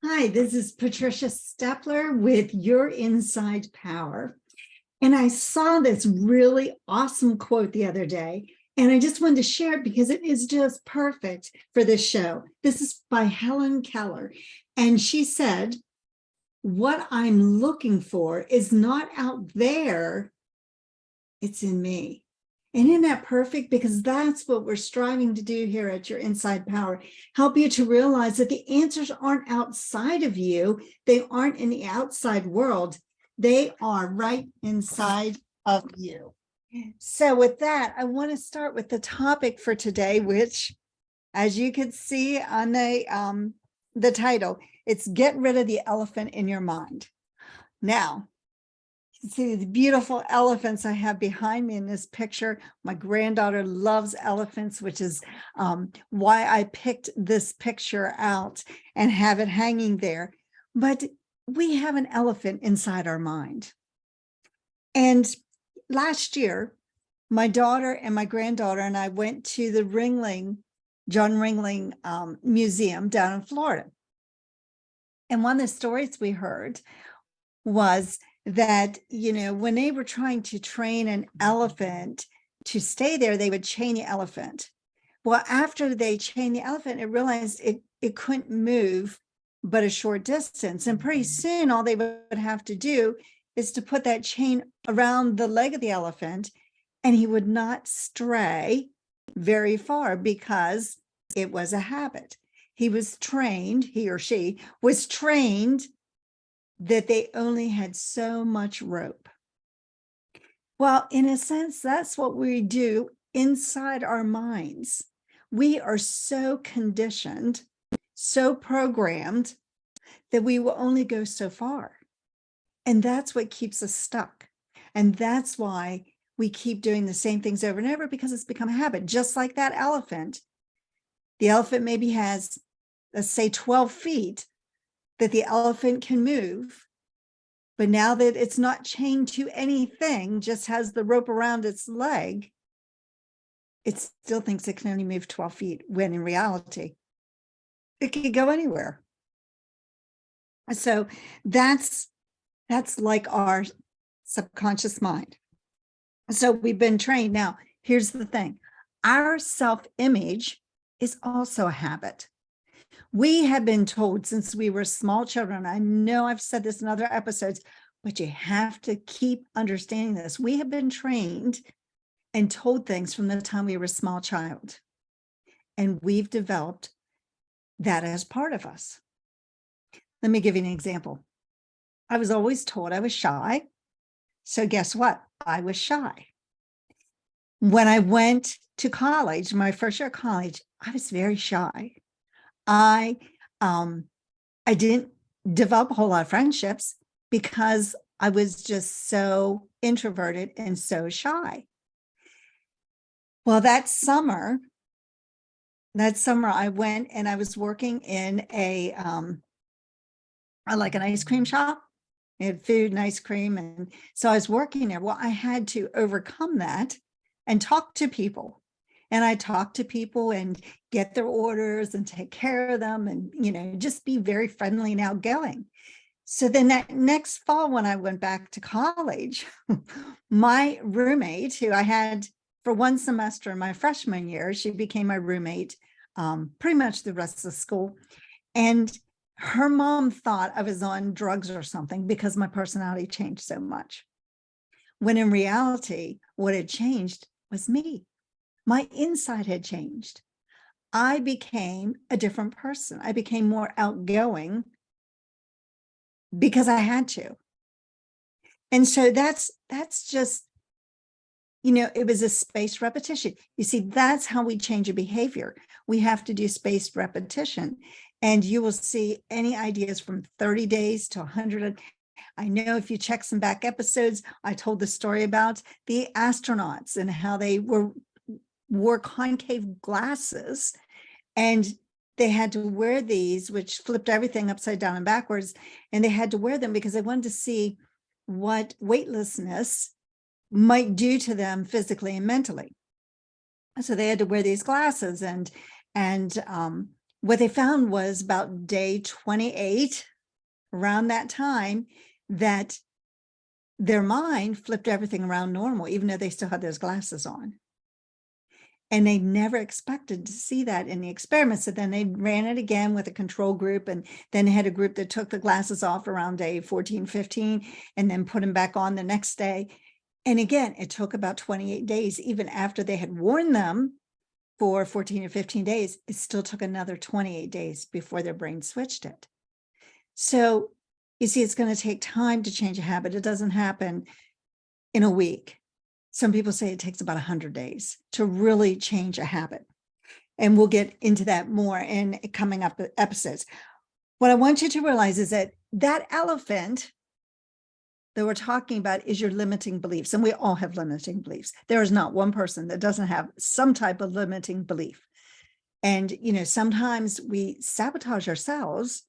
Hi, this is Patricia Stepler with Your Inside Power. And I saw this really awesome quote the other day, and I just wanted to share it because it is just perfect for this show. This is by Helen Keller. And she said, "What I'm looking for is not out there, it's in me." And isn't that perfect? Because that's what we're striving to do here at Your Inside Power. Help you to realize that the answers aren't outside of you. They aren't in the outside world. They are right inside of you. So with that, I want to start with the topic for today, which, as you can see on the title, it's Get Rid of the Elephant in Your Mind. Now, see the beautiful elephants I have behind me in this picture. My granddaughter loves elephants, which is why I picked this picture out and have it hanging there. But we have an elephant inside our mind. And last year, my daughter and my granddaughter and I went to the John Ringling Museum down in Florida. And one of the stories we heard was that, when they were trying to train an elephant to stay there, they would chain the elephant. Well, after they chained the elephant, it realized it couldn't move but a short distance. And pretty soon, all they would have to do is to put that chain around the leg of the elephant, and he would not stray very far because it was a habit. He or she was trained that they only had so much rope. Well, in a sense, that's what we do inside our minds. We are so conditioned, so programmed that we will only go so far. And that's what keeps us stuck. And that's why we keep doing the same things over and over, because it's become a habit. Just like that elephant, the elephant maybe has, let's say, 12 feet that the elephant can move. But now that it's not chained to anything, just has the rope around its leg, it still thinks it can only move 12 feet, when in reality, it can go anywhere. So that's like our subconscious mind. So we've been trained. Now, here's the thing. Our self-image is also a habit. We have been told since we were small children, I know I've said this in other episodes, but you have to keep understanding this. We have been trained and told things from the time we were a small child. And we've developed that as part of us. Let me give you an example. I was always told I was shy. So guess what? I was shy. When I went to college, my first year of college, I was very shy. I didn't develop a whole lot of friendships because I was just so introverted and so shy. Well, that summer I went and I was working in like an ice cream shop. They had food and ice cream. And so I was working there. Well, I had to overcome that and talk to people. And I talk to people and get their orders and take care of them and, just be very friendly and outgoing. So then that next fall, when I went back to college, my roommate, who I had for one semester in my freshman year, she became my roommate pretty much the rest of the school. And her mom thought I was on drugs or something because my personality changed so much. When in reality, what had changed was me. My inside had changed. I became a different person. I became more outgoing because I had to. And so that's just, it was a spaced repetition. You see, that's how we change a behavior. We have to do spaced repetition. And you will see any ideas from 30 days to 100. I know if you check some back episodes, I told the story about the astronauts and how they wore concave glasses, and they had to wear these, which flipped everything upside down and backwards. And they had to wear them because they wanted to see what weightlessness might do to them physically and mentally. So they had to wear these glasses. And what they found was about day 28, around that time, that their mind flipped everything around normal, even though they still had those glasses on. And they never expected to see that in the experiment. So then they ran it again with a control group, and then they had a group that took the glasses off around day 14, 15, and then put them back on the next day. And again, it took about 28 days, even after they had worn them for 14 or 15 days, it still took another 28 days before their brain switched it. So you see, it's going to take time to change a habit. It doesn't happen in a week. Some people say it takes about 100 days to really change a habit. And we'll get into that more in coming up episodes. What I want you to realize is that that elephant that we're talking about is your limiting beliefs. And we all have limiting beliefs. There is not one person that doesn't have some type of limiting belief. And, sometimes we sabotage ourselves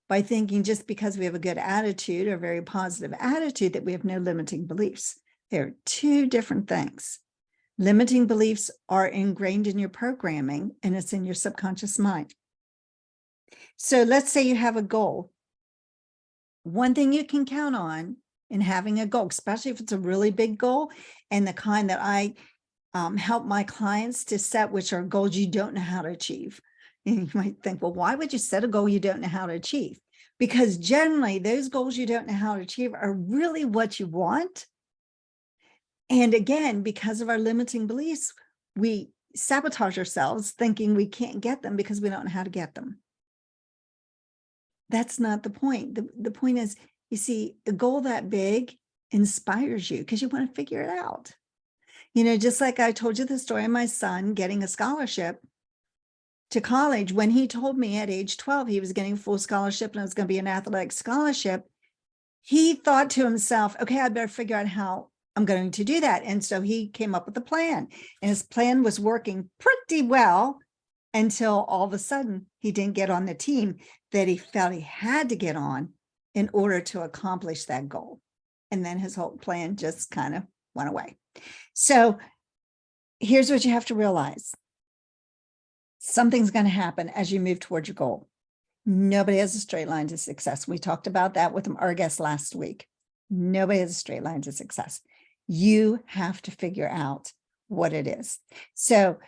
by thinking just because we have a good attitude or a very positive attitude that we have no limiting beliefs. They're two different things. Limiting beliefs are ingrained in your programming, and it's in your subconscious mind. So let's say you have a goal. One thing you can count on in having a goal, especially if it's a really big goal, and the kind that I help my clients to set, which are goals you don't know how to achieve. And you might think, well, why would you set a goal you don't know how to achieve? Because generally those goals you don't know how to achieve are really what you want. And again, because of our limiting beliefs, we sabotage ourselves thinking we can't get them because we don't know how to get them. That's not the point. The point is, you see, a goal that big inspires you because you want to figure it out. Just like I told you the story of my son getting a scholarship to college. When he told me at age 12 he was getting a full scholarship and it was going to be an athletic scholarship, he thought to himself, okay, I better figure out how I'm going to do that. And so he came up with a plan, and his plan was working pretty well until all of a sudden he didn't get on the team that he felt he had to get on in order to accomplish that goal. And then his whole plan just kind of went away. So here's what you have to realize. Something's going to happen as you move towards your goal. Nobody has a straight line to success. We talked about that with our guest last week. Nobody has a straight line to success. You have to figure out what it is. So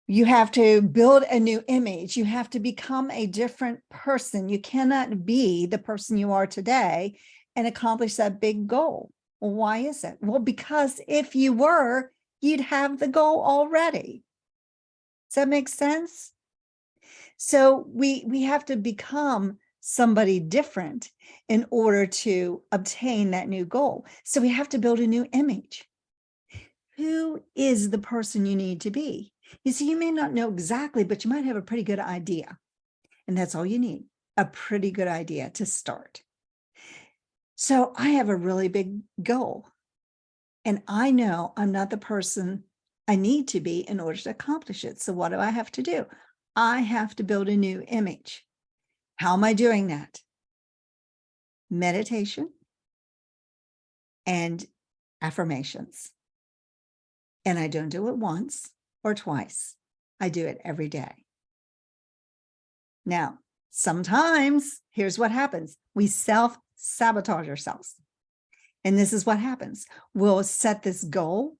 you have to build a new image. You have to become a different person. You cannot be the person you are today and accomplish that big goal. Well, why is it? Well, because if you were, you'd have the goal already. Does that make sense? So we have to become somebody different in order to obtain that new goal. So we have to build a new image. Who is the person you need to be? You see, you may not know exactly, but you might have a pretty good idea. And that's all you need, a pretty good idea to start. So I have a really big goal. And I know I'm not the person I need to be in order to accomplish it. So what do I have to do? I have to build a new image. How am I doing that? Meditation and affirmations. And I don't do it once or twice. I do it every day. Now, sometimes here's what happens. We self-sabotage ourselves. And this is what happens. We'll set this goal,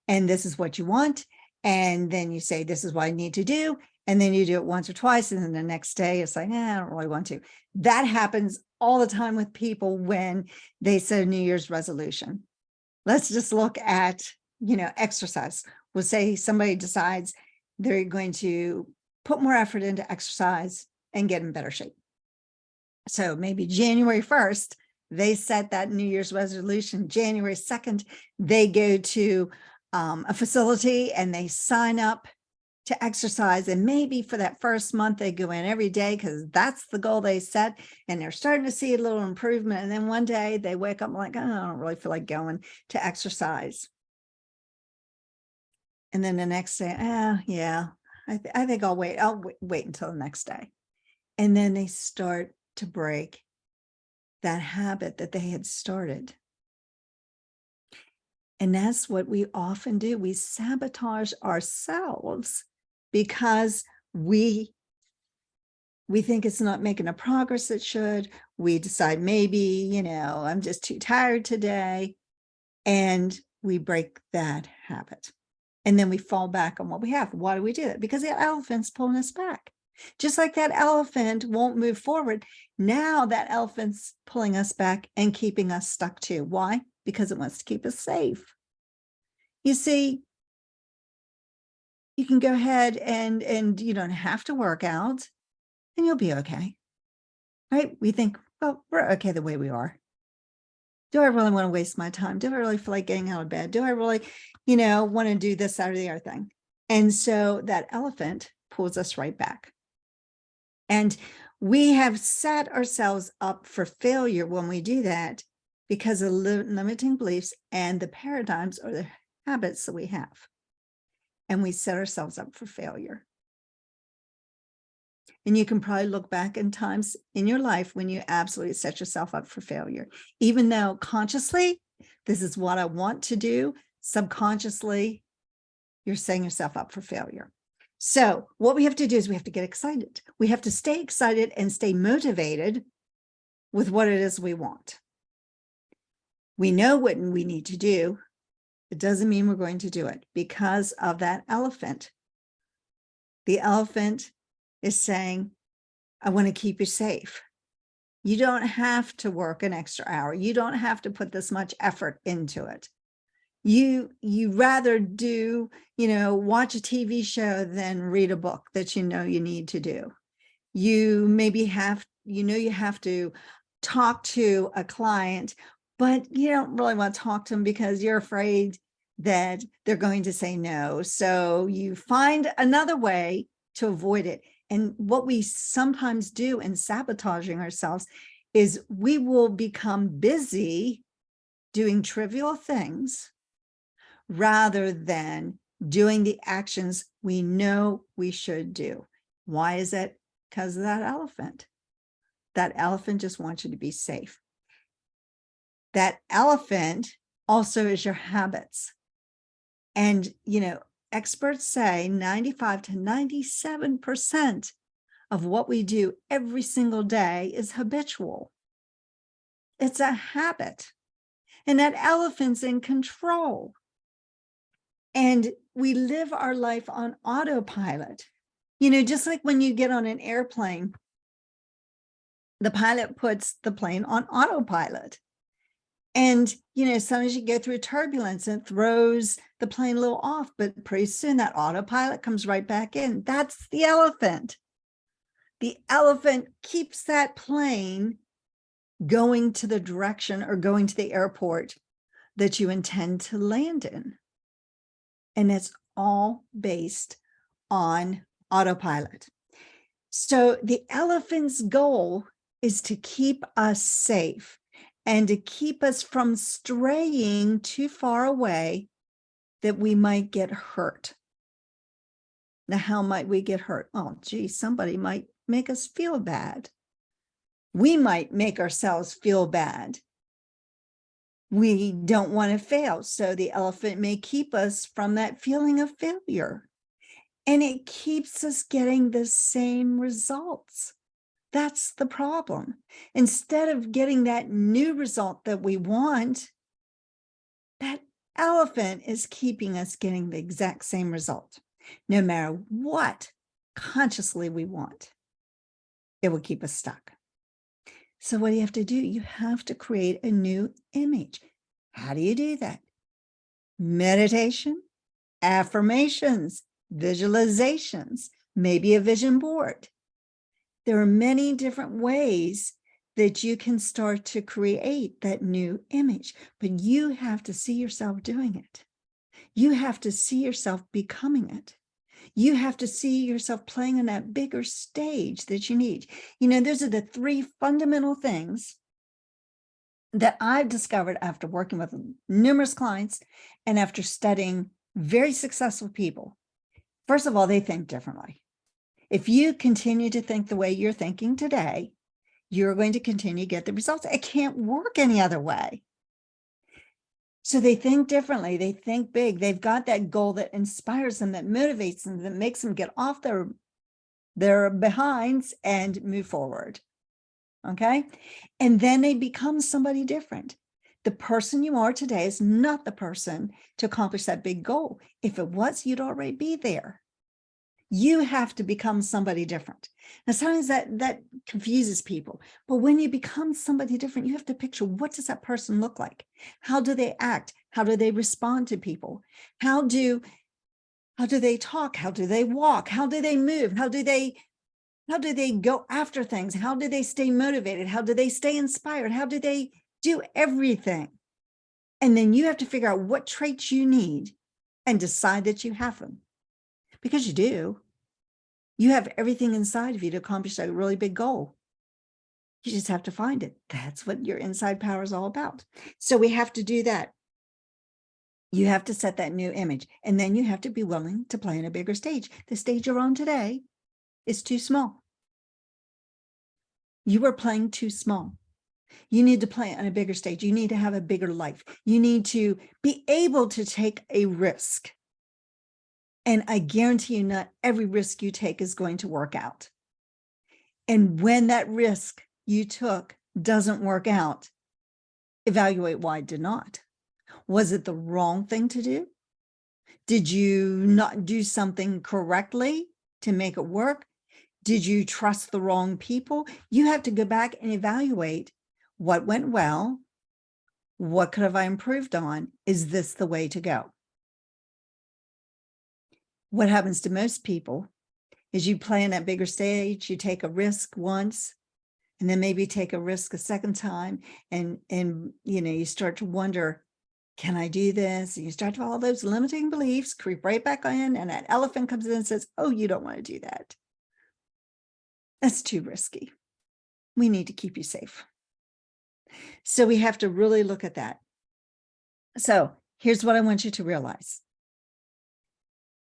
and this is what you want. And then you say, this is what I need to do. And then you do it once or twice. And then the next day it's like, I don't really want to. That happens all the time with people when they set a New Year's resolution. Let's just look at, exercise. We'll say somebody decides they're going to put more effort into exercise and get in better shape. So maybe January 1st, they set that New Year's resolution. January 2nd, they go to a facility and they sign up to exercise. And maybe for that first month, they go in every day because that's the goal they set. And they're starting to see a little improvement. And then one day they wake up like, oh, I don't really feel like going to exercise. And then the next day, yeah, I think I'll wait. I'll wait until the next day. And then they start to break that habit that they had started. And that's what we often do. We sabotage ourselves because we We think it's not making the progress it should. We decide maybe, I'm just too tired today. And we break that habit. And then we fall back on what we have. Why do we do that? Because the elephant's pulling us back. Just like that elephant won't move forward. Now that elephant's pulling us back and keeping us stuck too. Why? Because it wants to keep us safe. You see, you can go ahead and you don't have to work out and you'll be okay. Right? We think, well, we're okay the way we are. Do I really want to waste my time? Do I really feel like getting out of bed? Do I really, want to do this, that, or the other thing? And so that elephant pulls us right back. And we have set ourselves up for failure when we do that because of limiting beliefs and the paradigms or the habits that we have. And we set ourselves up for failure. And you can probably look back in times in your life when you absolutely set yourself up for failure, even though consciously, this is what I want to do. Subconsciously, you're setting yourself up for failure. So what we have to do is we have to get excited. We have to stay excited and stay motivated with what it is we want. We know what we need to do. It doesn't mean we're going to do it because of that elephant. The elephant is saying, I want to keep you safe. You don't have to work an extra hour. You don't have to put this much effort into it. You rather do, watch a TV show than read a book that you need to do. You maybe you have to talk to a client, but you don't really want to talk to them because you're afraid that they're going to say no. So you find another way to avoid it. And what we sometimes do in sabotaging ourselves is we will become busy doing trivial things rather than doing the actions we know we should do. Why is that? Because of that elephant. That elephant just wants you to be safe. That elephant also is your habits. And, experts say 95 to 97% of what we do every single day is habitual. It's a habit. And that elephant's in control. And we live our life on autopilot. Just like when you get on an airplane, the pilot puts the plane on autopilot. And, sometimes you go through turbulence and it throws the plane a little off, but pretty soon that autopilot comes right back in. That's the elephant. The elephant keeps that plane going to the direction or going to the airport that you intend to land in. And it's all based on autopilot. So the elephant's goal is to keep us safe and to keep us from straying too far away that we might get hurt. Now, how might we get hurt? Oh, gee, somebody might make us feel bad. We might make ourselves feel bad. We don't want to fail. So the elephant may keep us from that feeling of failure. And it keeps us getting the same results. That's the problem. Instead of getting that new result that we want, that elephant is keeping us getting the exact same result. No matter what consciously we want, it will keep us stuck. So what do you have to do? You have to create a new image. How do you do that? Meditation, affirmations, visualizations, maybe a vision board. There are many different ways that you can start to create that new image, but you have to see yourself doing it. You have to see yourself becoming it. You have to see yourself playing on that bigger stage that you need. Those are the three fundamental things that I've discovered after working with numerous clients and after studying very successful people. First of all, they think differently. If you continue to think the way you're thinking today, you're going to continue to get the results. It can't work any other way. So they think differently. They think big. They've got that goal that inspires them, that motivates them, that makes them get off their their behinds and move forward. Okay. And then they become somebody different. The person you are today is not the person to accomplish that big goal. If it was, you'd already be there. You have to become somebody different. Now, sometimes that confuses people. But when you become somebody different, you have to picture, what does that person look like? How do they act? How do they respond to people? How do they talk? How do they walk? How do they move? How do they go after things? How do they stay motivated? How do they stay inspired? How do they do everything? And then you have to figure out what traits you need and decide that you have them. Because you do. You have everything inside of you to accomplish a really big goal. You just have to find it. That's what your inside power is all about. So we have to do that. You have to set that new image. And then you have to be willing to play on a bigger stage. The stage you're on today is too small. You are playing too small. You need to play on a bigger stage. You need to have a bigger life. You need to be able to take a risk. And I guarantee you, not every risk you take is going to work out. And when that risk you took doesn't work out, evaluate why it did not. Was it the wrong thing to do? Did you not do something correctly to make it work? Did you trust the wrong people? You have to go back and evaluate what went well. What could have I improved on? Is this the way to go? What happens to most people is you play on that bigger stage, you take a risk once, and then maybe take a risk a second time, and you start to wonder, can I do this? And you start to follow those limiting beliefs, creep right back in, and that elephant comes in and says, oh, you don't want to do that. That's too risky. We need to keep you safe. So we have to really look at that. So here's what I want you to realize.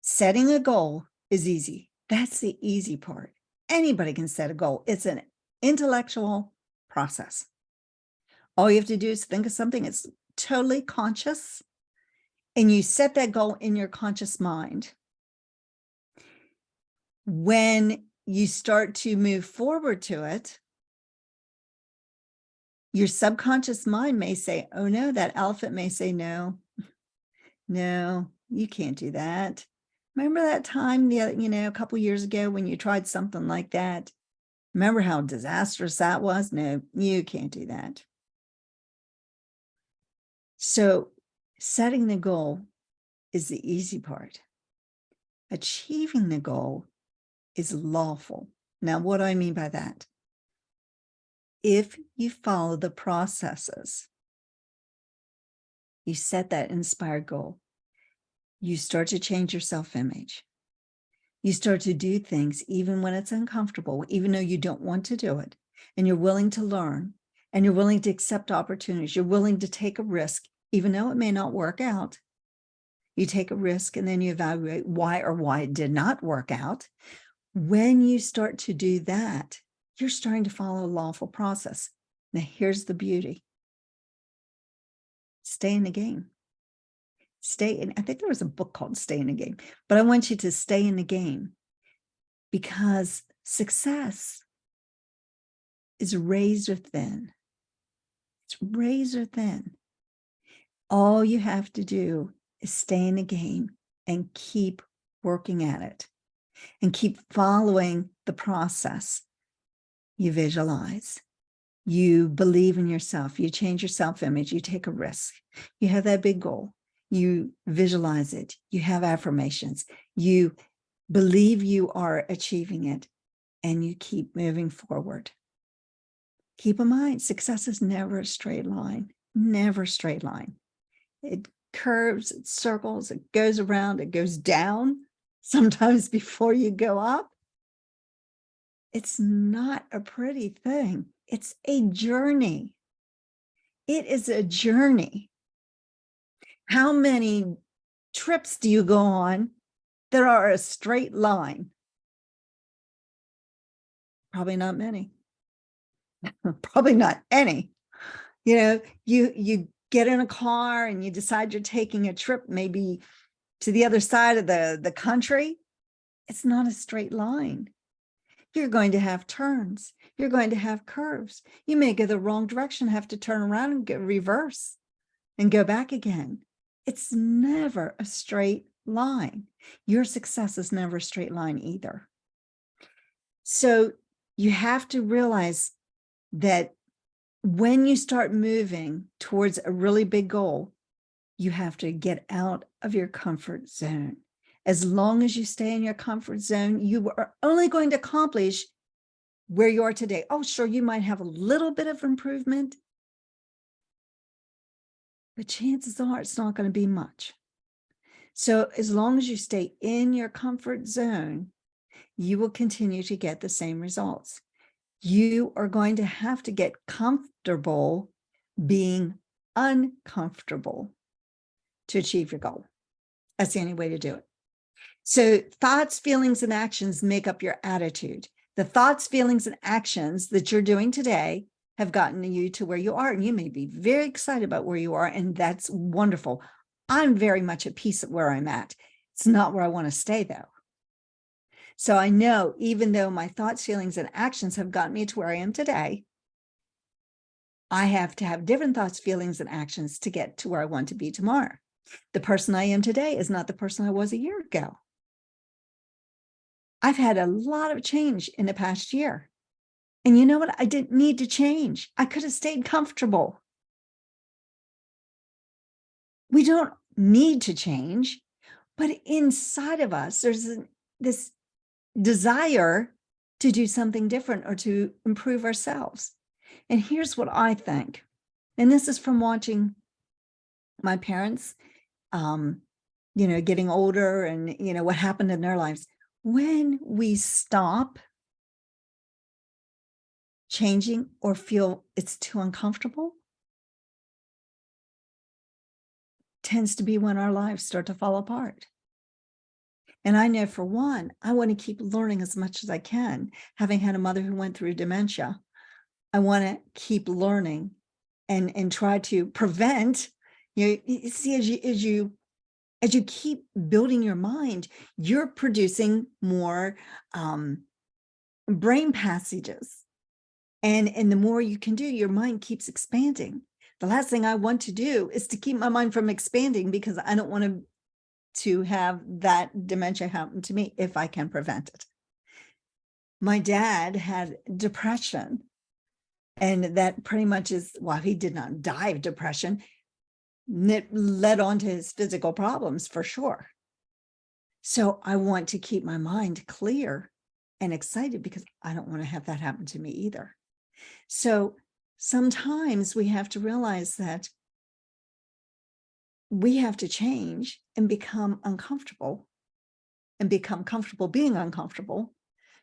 Setting a goal is easy. That's the easy part. Anybody can set a goal. It's an intellectual process. All you have to do is think of something that's totally conscious, and you set that goal in your conscious mind. When you start to move forward to it, your subconscious mind may say, oh no, that elephant may say, no, you can't do that. Remember that time, a couple years ago when you tried something like that? Remember how disastrous that was? No, you can't do that. So setting the goal is the easy part. Achieving the goal is lawful. Now, what do I mean by that? If you follow the processes, you set that inspired goal, you start to change your self-image. You start to do things even when it's uncomfortable, even though you don't want to do it, and you're willing to learn, and you're willing to accept opportunities. You're willing to take a risk, even though it may not work out. You take a risk, and then you evaluate why it did not work out. When you start to do that, you're starting to follow a lawful process. Now, here's the beauty. Stay in the game. Stay in. I think there was a book called Stay in the Game, but I want you to stay in the game, because success is razor thin. It's razor thin. All you have to do is stay in the game and keep working at it and keep following the process. You visualize, you believe in yourself, you change your self-image, you take a risk, you have that big goal, you visualize it, you have affirmations, you believe you are achieving it, and you keep moving forward. Keep in mind, success is never a straight line, never a straight line. It curves, it circles, it goes around, it goes down, sometimes before you go up. It's not a pretty thing. It's a journey. It is a journey. How many trips do you go on that are a straight line? Probably not many. Probably not any. You get in a car and you decide you're taking a trip maybe to the other side of the country. It's not a straight line. You're going to have turns. You're going to have curves. You may go the wrong direction, have to turn around and reverse and go back again. It's never a straight line. Your success is never a straight line either. So you have to realize that when you start moving towards a really big goal, you have to get out of your comfort zone. As long as you stay in your comfort zone, you are only going to accomplish where you are today. Oh, sure, you might have a little bit of improvement, but chances are it's not going to be much. So as long as you stay in your comfort zone, you will continue to get the same results. You are going to have to get comfortable being uncomfortable to achieve your goal. That's the only way to do it. So thoughts, feelings, and actions make up your attitude. The thoughts, feelings, and actions that you're doing today have gotten you to where you are. And you may be very excited about where you are, and that's wonderful. I'm very much at peace at where I'm at. It's not where I want to stay, though. So I know, even though my thoughts, feelings, and actions have gotten me to where I am today, I have to have different thoughts, feelings, and actions to get to where I want to be tomorrow. The person I am today is not the person I was a year ago. I've had a lot of change in the past year. And you know what? I didn't need to change. I could have stayed comfortable. We don't need to change, but inside of us, there's this desire to do something different or to improve ourselves. And here's what I think. And this is from watching my parents, getting older and, what happened in their lives. When we stop changing or feel it's too uncomfortable, tends to be when our lives start to fall apart. And I know, for one, I want to keep learning as much as I can. Having had a mother who went through dementia, I want to keep learning and try to prevent. You see, as you keep building your mind, you're producing more brain passages. And the more you can do, your mind keeps expanding. The last thing I want to do is to keep my mind from expanding, because I don't want to have that dementia happen to me if I can prevent it. My dad had depression, and that pretty much is, well, he did not die of depression. It led on to his physical problems for sure. So I want to keep my mind clear and excited, because I don't want to have that happen to me either. So sometimes we have to realize that we have to change and become uncomfortable and become comfortable being uncomfortable,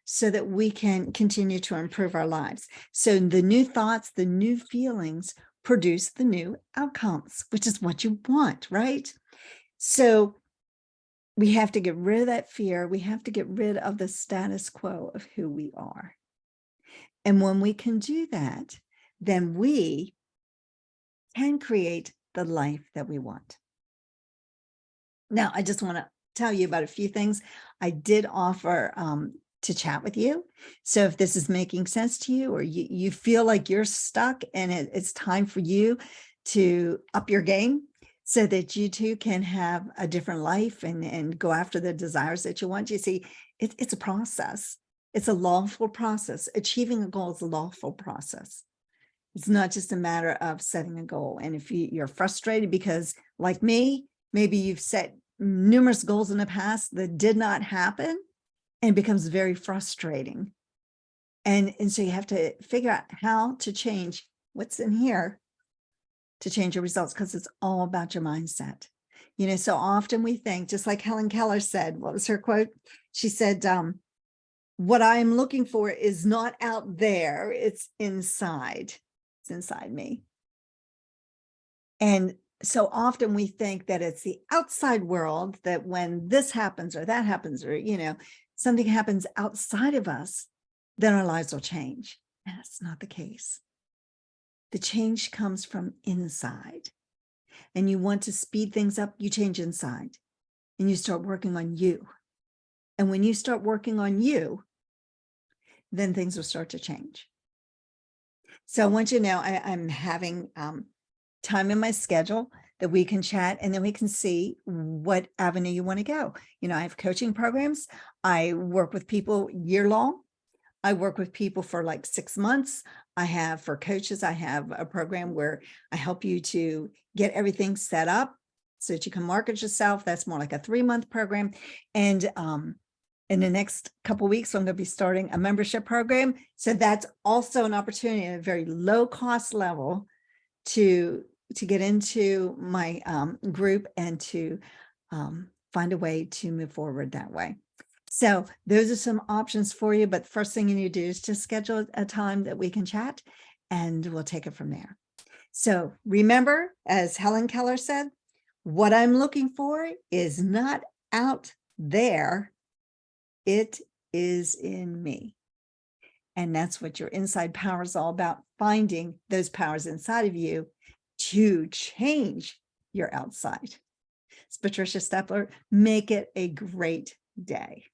so that we can continue to improve our lives. So the new thoughts, the new feelings produce the new outcomes, which is what you want, right? So we have to get rid of that fear. We have to get rid of the status quo of who we are. And when we can do that, then we can create the life that we want. Now, I just want to tell you about a few things. I did offer to chat with you. So if this is making sense to you, or you feel like you're stuck and it's time for you to up your game so that you too can have a different life and go after the desires that you want. You see, it's a process. It's a lawful process. Achieving a goal is a lawful process. It's not just a matter of setting a goal. And if you're frustrated because, like me, maybe you've set numerous goals in the past that did not happen, and it becomes very frustrating. And so you have to figure out how to change what's in here to change your results, because it's all about your mindset. So often we think, just like Helen Keller said, what was her quote? She said, what I'm looking for is not out there, it's inside. It's inside me. And so often we think that it's the outside world, that when this happens or that happens, or, something happens outside of us, then our lives will change. And that's not the case. The change comes from inside. And you want to speed things up, you change inside. And you start working on you. And when you start working on you, then things will start to change. So I want you to know I'm having time in my schedule that we can chat, and then we can see what avenue you want to go. I have coaching programs. I work with people year long. I work with people for like 6 months. For coaches, I have a program where I help you to get everything set up so that you can market yourself. That's more like a 3-month program. And in the next couple of weeks, I'm going to be starting a membership program. So that's also an opportunity at a very low cost level to get into my group and to find a way to move forward that way. So those are some options for you. But the first thing you need to do is just schedule a time that we can chat, and we'll take it from there. So remember, as Helen Keller said, what I'm looking for is not out there. It is in me. And that's what your inside power is all about, finding those powers inside of you to change your outside. It's Patricia Stepler. Make it a great day.